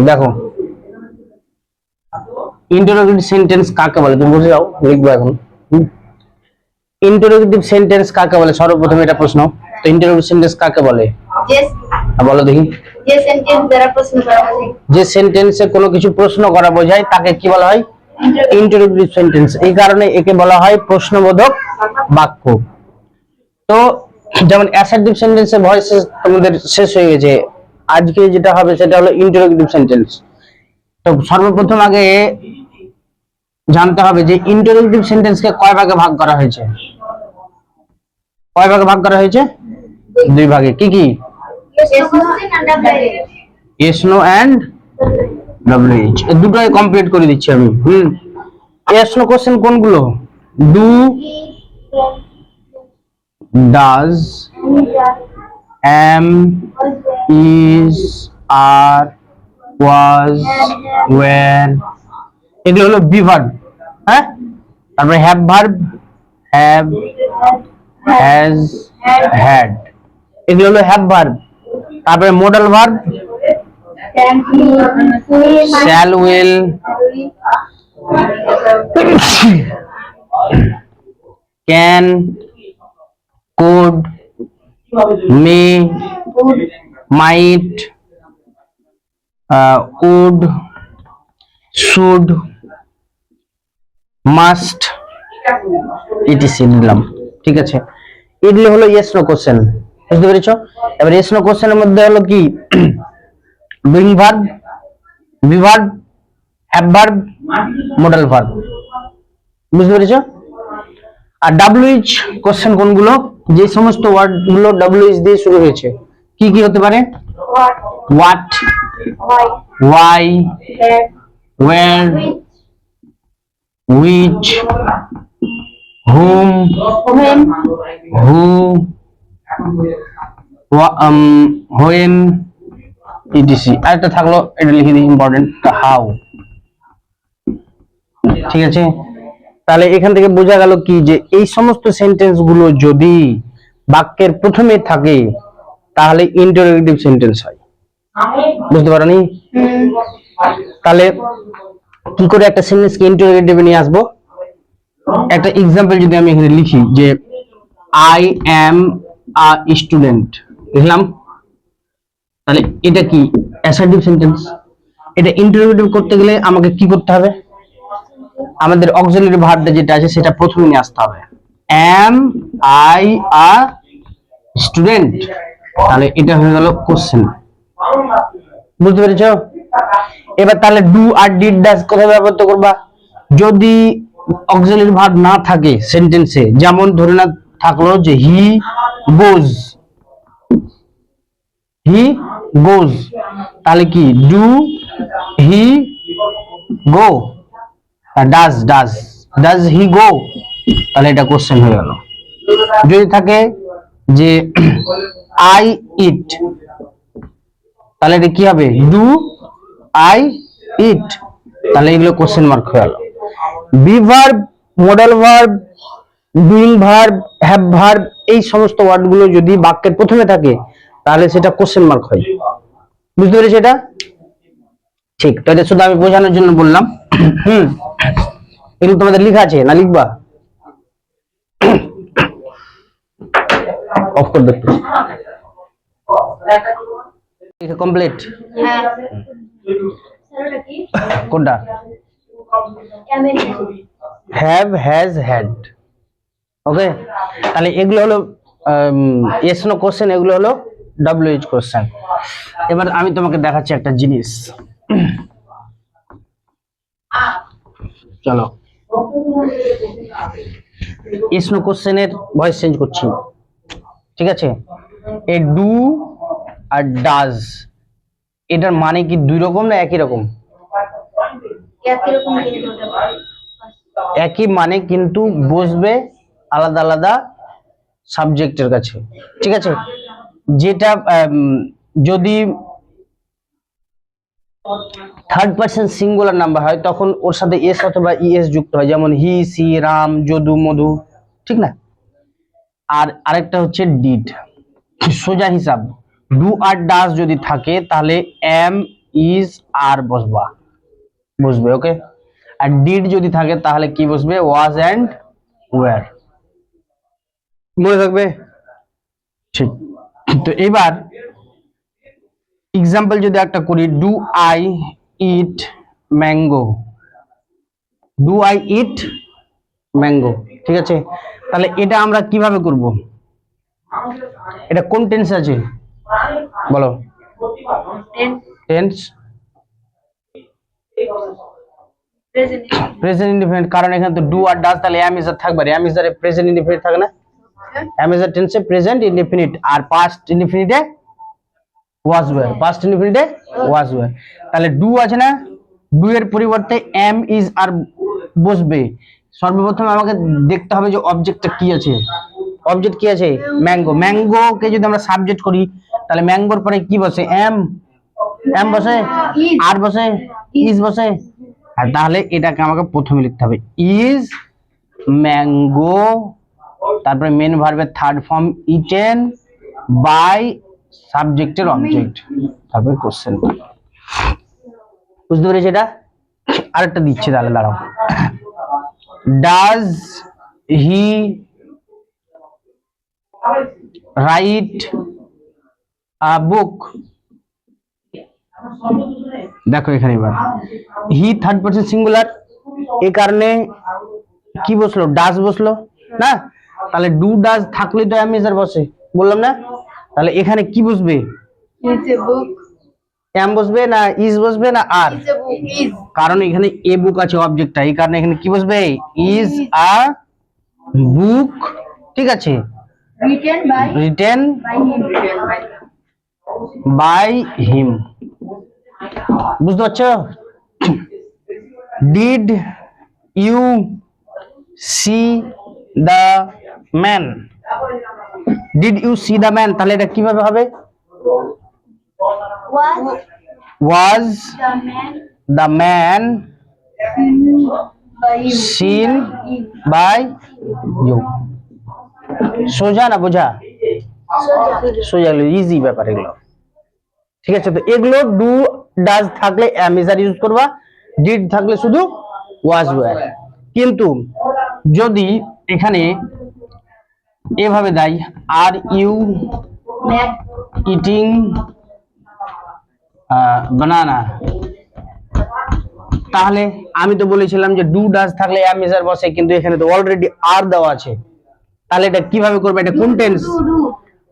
দেখো interrogative sentence কাকে বলে তুমি বুঝে যাও, লিখবো এখন। ইন্টারোগেটিভ সেন্টেন্স কাকে বলে, সর্বপ্রথম এটা প্রশ্ন। তো ইন্টারোগেটিভ সেন্টেন্স কাকে বলে বলো দেখি। যে সেন্টেন্সে কোনো কিছু প্রশ্ন করা বোঝায় তাকে কি বলা হয়? Interrogative sentence. এই কারণে একে বলা হয় প্রশ্নবোধক বাক্য। তো যেমন অ্যাসার্টিভ সেন্টেন্সের ভয়েস তোমাদের শেষ হয়ে গেছে, আজকে যেটা হবে সেটা হলো ইন্টারোগেটিভ সেন্টেন্স। তো সর্বপ্রথম আগে জানতে হবে যে ইন্টারোগেটিভ সেন্টেন্সকে কয় ভাগে ভাগ করা হয়েছে। কয় ভাগে ভাগ করা হয়েছে? দুই ভাগে। কি কি? Yes no and WH. এই দুটোই কমপ্লিট করে দিচ্ছি আমি। ইয়েস নো কোশ্চেন কোনগুলো? Do, does, am, is, are, was, were, এগুলো হলো বি ভার্ব। হ্যাঁ, তারপরে have verb, have, has, had, এগুলো হলো হ্যাভ ভার্ব। তারপরে modal verb, shall, will, can, could, may, might, would, should, must, etc দিলাম। ঠিক আছে, এগুলো হলো ইয়েস নো কোশ্চেন। বুঝতে পেরেছো? এবার ইয়েস নো কোশ্চেনের মধ্যে হলো কি doing verb, be verb, have verb, modal verb. বুঝতে পেরেছো? আর ডব্লিউএইচ কোশ্চেন কোনগুলো? যে সমস্ত ওয়ার্ড গুলো ডব্লিউএইচ দিয়ে শুরু হয়েছে। কি কি হতে পারে? What, why, where, which, whom, who, when, etc। আরেকটা থাকলো, এটা লিখে দিই ইম্পর্টেন্ট, হাউ। ঠিক আছে, তাহলে এখান থেকে বোঝা গেল কি যে এই সমস্ত সেন্টেন্স গুলো যদি বাক্যের প্রথমে থাকে তাহলে ইন্টারোগেটিভ সেন্টেন্স হয়। বুঝতে পারোনি? তাহলে কি করে একটা সেন্টেন্সকে ইন্টারোগেটিভে নিয়ে আসবো? একটা এক্সাম্পল যদি আমি এখানে লিখি যে আই অ্যাম আ স্টুডেন্ট, লিখলাম, তাহলে এটা কি অ্যাসার্টিভ সেন্টেন্স। এটা ইন্টারোগেটিভ করতে গেলে আমাকে কি করতে হবে? আমাদের অক্সিলারি ভার্বটা যেটা আছে সেটা প্রথমে নিয়ে আসতে হবে। অ্যাম আই আ স্টুডেন্ট, তাহলে এটা হয়ে গেল কোশ্চেন। বুঝতে পেরেছো? এবার তাহলে ডু আর ডিড ডাজ কোথায় ব্যবহার করবা? যদি অক্সিলারি ভার্ব না থাকে সেন্টেন্সে, যেমন ধরে না থাকলো যে হি গোজ, হি গোজ, তাহলে কি do he go, does does does he go, তাহলে এটা কোশ্চেন হয়ে গেল। যদি থাকে যে আই ইট, তাহলে এটা কি হবে? ডু আই ইট, তাহলে এগুলো কোশ্চেন মার্ক হয়ে গেল। Be verb, modal verb, doing verb, have verb, এই সমস্ত ওয়ার্ড গুলো যদি বাক্যের প্রথমে থাকে তাহলে সেটা কোশ্চেন মার্ক হয়। বুঝতে পেরেছি এটা? ঠিক, তো এটা শুধু আমি বোঝানোর জন্য বললাম। এগুলো তোমাদের লেখা আছে না? লিখবা? অফ করে দেখতে কমপ্লিট। কোনটা? Have, has, had. ওকে, তাহলে এগুলো হলো ইয়েস নো কোশ্চেন, এগুলো হলো ডব্লিউএইচ কোশ্চেন। এবার আমি তোমাকে দেখাচ্ছি একটা জিনিস, চলো। ইয়েস নো কোশ্চেনের ভয়েস চেঞ্জ করছি। ঠিক আছে, এই ডু আর ডাজ এটার মানে কি দুই রকম না একই রকম? একই মানে, কিন্তু বসবে আলাদা আলাদা সাবজেক্টের কাছে। ঠিক আছে, যেটা যদি থার্ড পারসন সিঙ্গুলার নাম্বার হয় তখন ওর সাথে এস অথবা ইএস যুক্ত হয়, যেমন হি, সি, রাম, যদু, মধু। ঠিক না? আর আরেকটা হচ্ছে ডিড, সোজা হিসাব, ডু আর ডাজ যদি থাকে তাহলে এম ইজ আর বসবে ওকে। আর ডিড যদি থাকে তাহলে কি বসবে, ওয়াজ এন্ড ওয়্যার। মনে থাকবে? ঠিক। তো এবার এক্সাম্পল যদি একটা করি, do I eat mango, do I eat mango, ঠিক আছে। তাহলে এটা আমরা কিভাবে করব, এটা কোন টেন্স আছে বলো? টেন্স প্রেজেন্ট ইনডিফিনিট, কারণ এখানে তো ডু আর ডাজ, তাহলে এম ইজ আর থাকবে, am is are present indefinite থাকে না, এম ইজ আর টেন্সে প্রেজেন্ট ইনডিফিনিট, আর পাস্ট ইনডিফিনিটে ওয়াজ ওয়্যার, পাস্ট ইনডিফিনিটে ওয়াজ ওয়্যার। তাহলে ডু আছে না, ডু এর পরিবর্তে এম ইজ আর বসবে। সর্বপ্রথম আমাকে দেখতে হবে যে অবজেক্টটা কি আছে, অবজেক্ট কি আছে, ম্যাঙ্গো। ম্যাঙ্গো কে যদি আমরা সাবজেক্ট করি তাহলে ম্যাঙ্গোর পরে কি বসে, এম, এম বসে, আর বসে, ইজ বসে। আর তাহলে এটাকে আমাকে প্রথমে লিখতে হবে ইজ ম্যাঙ্গো, তারপরে মেন ভার্বের থার্ড ফর্ম ইটেন বাই সাবজেক্টের অবজেক্ট, তারপরে কোশ্চেন। বুঝতে পেরেছি? এটা আরেকটা দিচ্ছি, তাহলে দাঁড়াও। ডাজ হি রাইট আ বুক? দেখো এখানে এবার হি থার্ড পারসন সিঙ্গুলার, এই কারণে কি বসলো, ডাজ বসলো না। তাহলে ডু ডাজ থাকলে তো এম ইজ আর বসে, বললাম না। তাহলে এখানে কি বসবে, এম বসবে না ইজ বসবে না আর, কারণ এখানে এ বুক আছে অবজেক্টটা, এই কারণে এখানে কি বসবে, ইজ আ বুক, ঠিক আছে, রিটেন বাই হিম। বুঝতে পারছো? Did you see the man, did you see the man, তাহলে এটা কিভাবে হবে, was the man seen by you? সোজা না বোঝা? সোজা, ইজি ব্যাপার এগুলো, ঠিক আছে। তো এগুলো ডু ডাজ থাকলে এম ইজ আর ইউজ করবা, ডিড থাকলে শুধু ওয়াজ ওয়্যার। কিন্তু যদি এখানে এভাবে দেয়, আর ইউ ইটিং বানানা, তাহলে আমি তো বলেছিলাম যে ডু ডাজ থাকলে এম ইজ আর বসে, কিন্তু এখানে তো অলরেডি আর দেওয়া আছে, তাহলে এটা কিভাবে করবে, এটা কোন tense?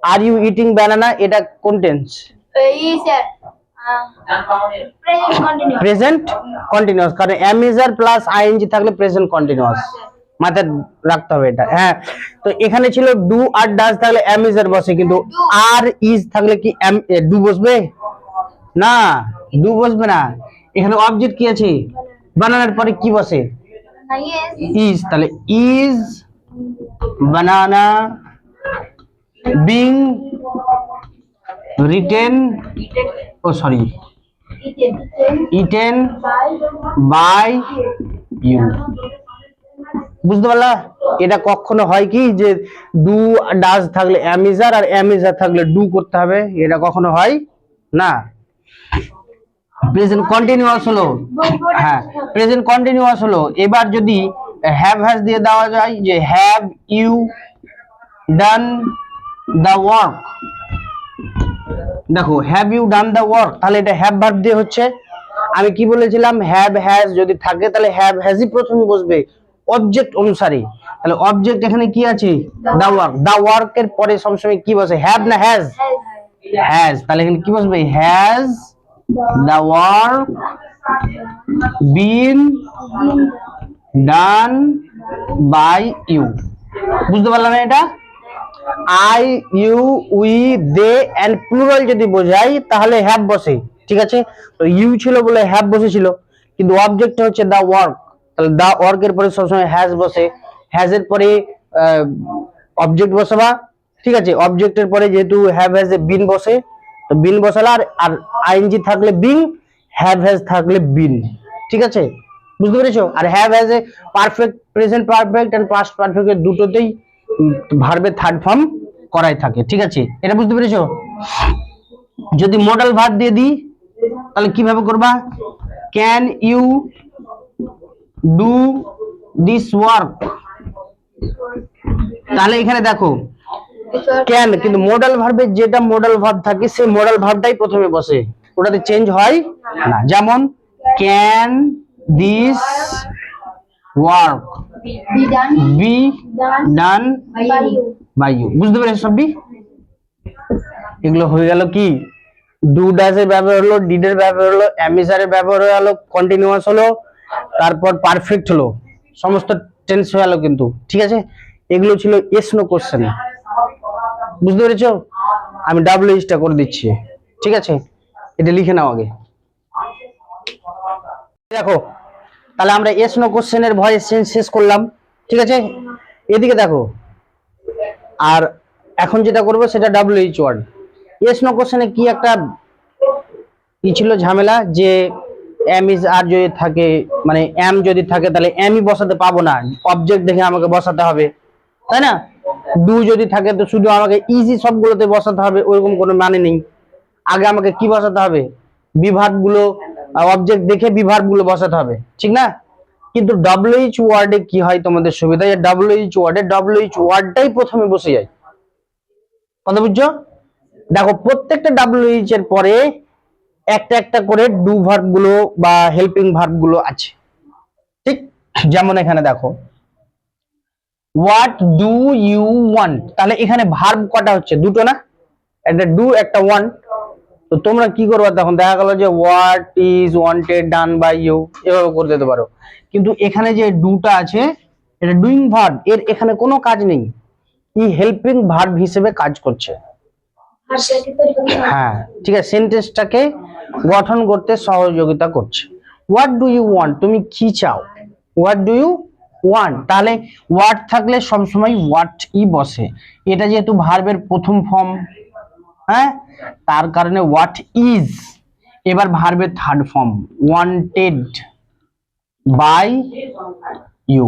Are you eating banana, এটা কোন টেন্স? প্রেজেন্ট কন্টিনিউয়াস, কারণ am is are plus ING থাকলে প্রেজেন্ট কন্টিনিউয়াস, মাথায় রাখতে হবে এটা। হ্যাঁ, তো এখানে ছিল ডু আর ডাজ থাকলে এম ইজ আর বসে, কিন্তু আর ইজ থাকলে কি এম ডু বসবে না, ডু বসবে না। এখানে অবজেক্ট কি আছে, বানানার পরে কি বসে, ইজ, তাহলে is banana being written, oh sorry, eaten by you. বুঝতে পারলা? এটা কখনো হয় কি যে ডু ডাজ থাকলে am is are am is are থাকলে ডু করতে হবে, এটা কখনো হয় না। প্রেজেন্ট কন্টিনিউয়াস হলো, হ্যাঁ প্রেজেন্ট কন্টিনিউয়াস হলো। এবার যদি হ্যাভ হ্যাজ দিয়ে দেওয়া যায়, যে have you done the work, দেখো have you done the work, তাহলে এটা হ্যাভ ভার্ব দিয়ে হচ্ছে। আমি কি বলেছিলাম, হ্যাভ হ্যাজ যদি থাকে তাহলে হ্যাভ হ্যাজই প্রথমে বসবে অবজেক্ট অনুসারে। তাহলে অবজেক্ট এখানে কি আছে, দা ওয়ার্ক, দা ওয়ার্ক এর পরে সবসময় কি বসে, হ্যাভ না হ্যাজ, হ্যাজ, তাহলে এখানে কি বসবে, has the work been done by you? বুঝতে পারলাম এটা? I you we they and plural যদি বোঝাই তাহলে হ্যাভ বসে, ঠিক আছে। তো ইউ ছিল বলে হ্যাভ বসেছিল, কিন্তু অবজেক্ট হচ্ছে দা ওয়ার্ক, তাহলে দা ওয়ার্ক এর পরে সবসময় হ্যাজ বসে, হ্যাজ এর পরে অবজেক্ট বসাবা, ঠিক আছে। অবজেক্টের পরে যেহেতু হ্যাভ হ্যাজ এ বিন বসে, তো বিন বসালা, আর আইএনজি থাকলে বিং, হ্যাভ হ্যাজ থাকলে বিন, ঠিক আছে। বুঝতে পেরেছো? আর হ্যাভ হ্যাজ এ perfect, present perfect and past perfect এর দুটোতেই ভার্বের থার্ড ফর্ম করাই থাকে, ঠিক আছে। এটা বুঝতে পেরেছো? যদি মডেল ভার্ব দিয়ে দিই তাহলে কিভাবে করবা? Can you do this work. তাহলে এখানে দেখো ক্যান, কিন্তু মডেল ভার্বের যেটা মডেল ভার্ব থাকে সেই মডেল ভার্বটাই প্রথমে বসে, ওটাতে চেঞ্জ হয় না। যেমন can this work be done by you. বুঝতে পেরেছো সবই? এগুলো হয়ে গেল কি, ডু ডাজ এর ব্যবহার হলো, ডিড এর ব্যবহার হলো, অ্যামিজার এর ব্যবহার হয়ে গেল, কন্টিনিউয়াস হলো, তারপর পারফেক্ট হলো, সমস্ত টেন্স হয়ে গেল। কিন্তু ঠিক আছে, এগুলো ছিল ইয়েস নো কোশ্চেন। বুঝতে পেরেছো? আমি ডাব্লিউএইচ টা করে দিচ্ছি, ঠিক আছে? এটা লিখে নাও আগে। দেখো তাহলে আমরা ইয়েস নো কোশ্চেনের ভয়েস চেঞ্জ শেষ করলাম, ঠিক আছে? এদিকে দেখো, আর এখন যেটা করবো সেটা ডাব্লিউএইচ ওয়ার্ড। ইয়েস নো কোশ্চেনে কি একটা কি ছিল ঝামেলা, যে এম ইজ আর যদি থাকে, মানে এম যদি থাকে তাহলে এমই বসাতে পাবো না, অবজেক্ট দেখে আমাকে বসাতে হবে, তাই না? ডু যদি থাকে তো শুধু আমাকে ইজি সবগুলোতে বসাতে হবে, ওইরকম কোনো মানে নেই। আগে আমাকে কি বসাতে হবে? বিভাগ গুলো, অবজেক্ট দেখে বিভাগ গুলো বসাতে হবে, ঠিক না? কিন্তু ডাব্লিউএইচ ওয়ার্ডে কি হয় তোমাদের সুবিধা, ডাব্লিউএইচ ওয়ার্ডটাই প্রথমে বসে যায়। কথা বুঝছো? দেখো প্রত্যেকটা ডাব্লিউএইচ এর পরে একটা একটা করে ডু ভার্ব গুলো বা হেল্পিং ভার্ব গুলো আছে, ঠিক? যেমন এখানে দেখো হোয়াট ডু ইউ ওয়ান্ট, তাহলে এখানে ভার্ব কটা হচ্ছে? দুটো না? একটা ডু একটা ওয়ান্ট। তো তোমরা কি করবে তখন? দেখা গেল যে what is wanted done by you, এভাবে করে দিতে পারো। কিন্তু এখানে যে ডুটা আছে এটা ডুইং ভার্ব, এর এখানে কোনো কাজ নেই, ই হেল্পিং ভার্ব হিসেবে কাজ করছে। হ্যাঁ ঠিক আছে, সেন্টেন্সটাকে গঠন করতে সহযোগিতা করছে। হোয়াট ডু ইউ ওয়ান্ট, তুমি কি চাও? হোয়াট ডু ইউ ওয়ান্ট, তাহলে হোয়াট থাকলে সবসময় হোয়াট ই বসে। এটা যেহেতু ভার্বের প্রথম ফর্ম, হ্যাঁ, তার কারণে হোয়াট ইজ। এবার ভার্বের third form wanted by you.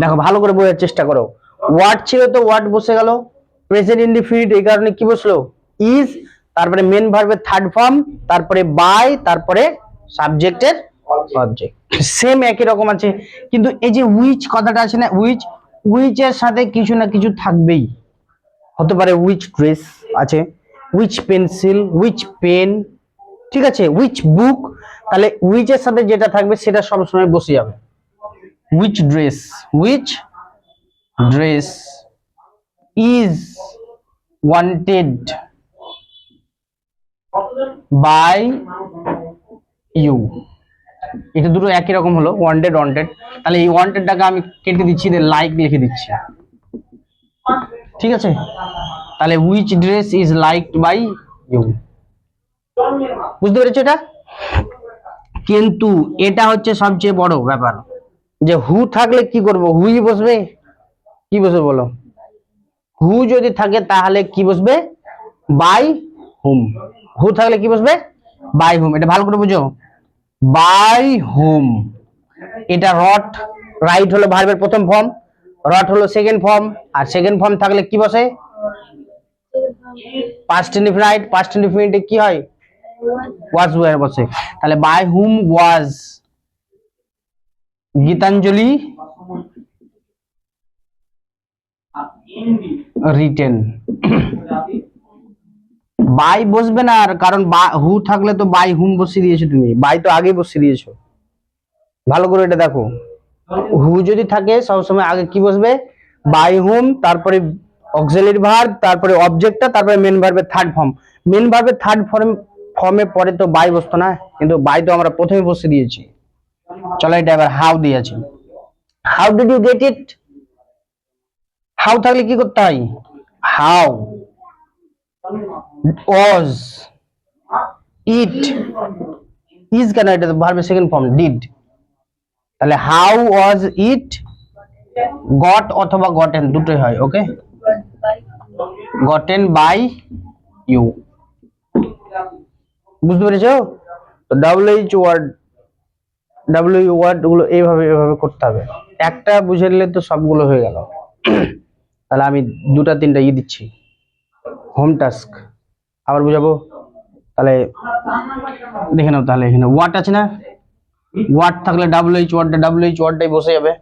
দেখো ভালো করে বোঝার চেষ্টা করো, হোয়াট ছিল তো হোয়াট বসে গেল, প্রেজেন্ট ইনডিফিনিট, এই কারণে কি বসলো? ইজ, তারপরে মেন ভার্বের থার্ড ফর্ম, তারপরে বাই, তারপরে সাবজেক্টের অবজেক্ট। সেম একই রকম আছে, কিন্তু এই যে উইচ কথাটা আছে না, উইচ এর সাথে কিছু না কিছু থাকবেই। হতে পারে উইচ ড্রেস আছে, উইচ পেন্সিল, উইচ পেন, ঠিক আছে, উইচ বুক। তাহলে উইচ এর সাথে যেটা থাকবে সেটা সবসময় বসে যাবে। Which dress is wanted by you. এটা দুটো একই রকম হলো, ওয়ান্টেড। তাহলে এই ওয়ান্টেডটাকে আমি কেটে দিচ্ছি, লাইক লিখে দিচ্ছি, ঠিক আছে? তাহলে which dress is liked by you. বুঝতে পেরেছো এটা? কিন্তু এটা হচ্ছে সবচেয়ে বড় ব্যাপার, যে হু থাকলে কি করব? হুই বসবে, কি বসবে বলো? হু যদি থাকে তাহলে কি বসবে? বাই হুম। হু থাকলে কি বসবে? বাই হুম। এটা ভালো করে বুঝো, বাই হুম। এটা রট, রাইট হলো ভার্বের প্রথম ফর্ম, রট হলো সেকেন্ড ফর্ম, আর সেকেন্ড ফর্ম থাকলে কি বসে? Past indefinite. পাস্ট ইনডিফিনাইটে কি হয়? ওয়াজ ওয়্যার বসে। তাহলে by whom was Gitanjali written. By বসবে না, আর কারণ হু থাকলে তো বাই হুম বসিয়ে দিয়েছো, তুমি বাই তো আগে বসিয়ে দিয়েছো। ভালো করে এটা দেখো, হু যদি থাকে সবসময় আগে কি বসবে? বাই হুম, তারপরে অক্সিলারি ভার্ব, তারপরে অবজেক্টটা, তারপরে মেন ভার্বের থার্ড ফর্ম। মেন ভার্বের থার্ড ফর্মে পরে তো বাই বসতো না, কিন্তু বাই তো আমরা প্রথমে বসিয়ে দিয়েছি। চলো এটা এবার হাউ দিয়েছি। How did you get it? How থাকলে কি করতে হয়? হাউ ওয়াজ ইট, ইজ কেন? এটা তো ভার্বের সেকেন্ড ফর্ম ডিড। তাহলে হাউ ওয়াজ ইট গট অথবা গটেন দুটোই হয়, ওকে? Gotten by you. বুঝতে পেরেছো? তো ডাব্লিউ ওয়ার্ড গুলো এইভাবে করতে হবে। একটা বুঝে নিলে তো সবগুলো হয়ে গেল। তাহলে আমি দুটা তিনটা দিচ্ছি হোম টাস্ক। আবার বুঝাবো? তাহলে দেখে নাও, তাহলে এখানে ওয়াট আছে না, ওয়াট থাকলে WH ওয়ার্ডটা WH ওয়ার্ডটাই বসে যাবে।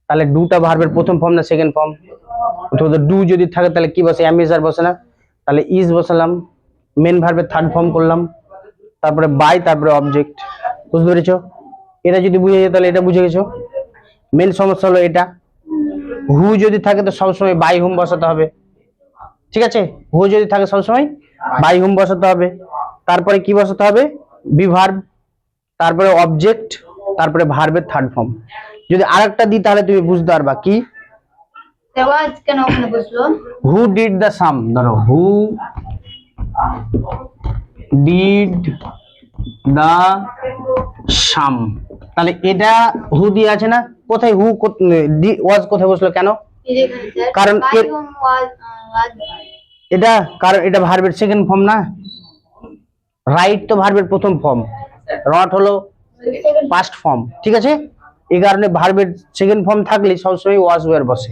তাহলে ডুটা ভার্বের প্রথম ফর্ম না সেকেন্ড ফর্ম? অথবা ডু যদি থাকে তাহলে কি বসে? অ্যামিজার বসে না? তাহলে ইজ বসালাম, মেন ভার্বের থার্ড ফর্ম করলাম, তারপরে বাই, তারপরে অবজেক্ট। বুঝতে পেরেছো? এটা যদি বুঝে যায় তাহলে এটা বুঝে গেছো। মেন সমস্যা হলো এটা, হু যদি থাকে তো সবসময় বাই হুম বসাতে হবে। ঠিক আছে, হু যদি থাকে সবসময় বাই হুম বসাতে হবে। তারপরে কি বসাতে হবে? বি ভার্ব, তারপরে অবজেক্ট, তারপরে ভার্বের থার্ড ফর্ম। যদি আরেকটা দিই তাহলে তুমি বুঝতে পারবা কি। দেওয়াজ কেন ওখানে বসলো? হু ডিড দ্য সাম, ধরো হু ডিড দ্য সাম, তাহলে এটা হু দিয়ে আছে না? কোথায় হু ওয়াজ কোথায় বসলো কেন? এই যে এখানে স্যার, কারণ বাই এর হোম ওয়াজ এটা, কারণ এটা ভার্বের সেকেন্ড ফর্ম না, রাইট তো ভার্বের প্রথম ফর্ম, রট হলো পাস্ট ফর্ম। ঠিক আছে, এই কারণে ভার্বের সেকেন্ড ফর্ম থাকলে সবসময় ওয়াজ ওয়্যার বসে,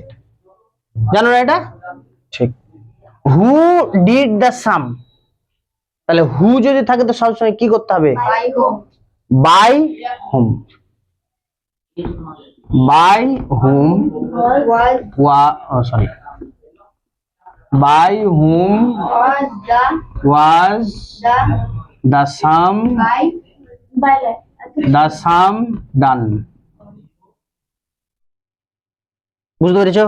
জানো না এটা? ঠিক। হু ডিড দ্য সাম, তাহলে হু যদি থাকে তো সবসময় কি করতে হবে? By whom by whom, by whom was sorry, by whom was was the the sum, by by the sum done. বুঝতে পেরেছো?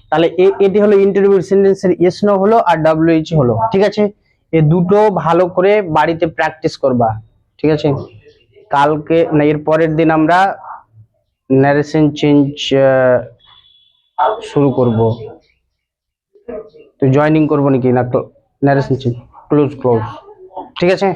তাহলে এটি হলো ইন্টারভিউ সেন্টেন্সের ইয়েস নো হলো আর WH হলো। ঠিক আছে, এই দুটো ভালো করে বাড়িতে প্র্যাকটিস করবা। ঠিক আছে, কালকে না এর পরের দিন আমরা ন্যারেশন চেঞ্জ শুরু করব। তো জয়েনিং করবো নাকি না ন্যারেশন চেঞ্জ? ক্লোজ। ঠিক আছে।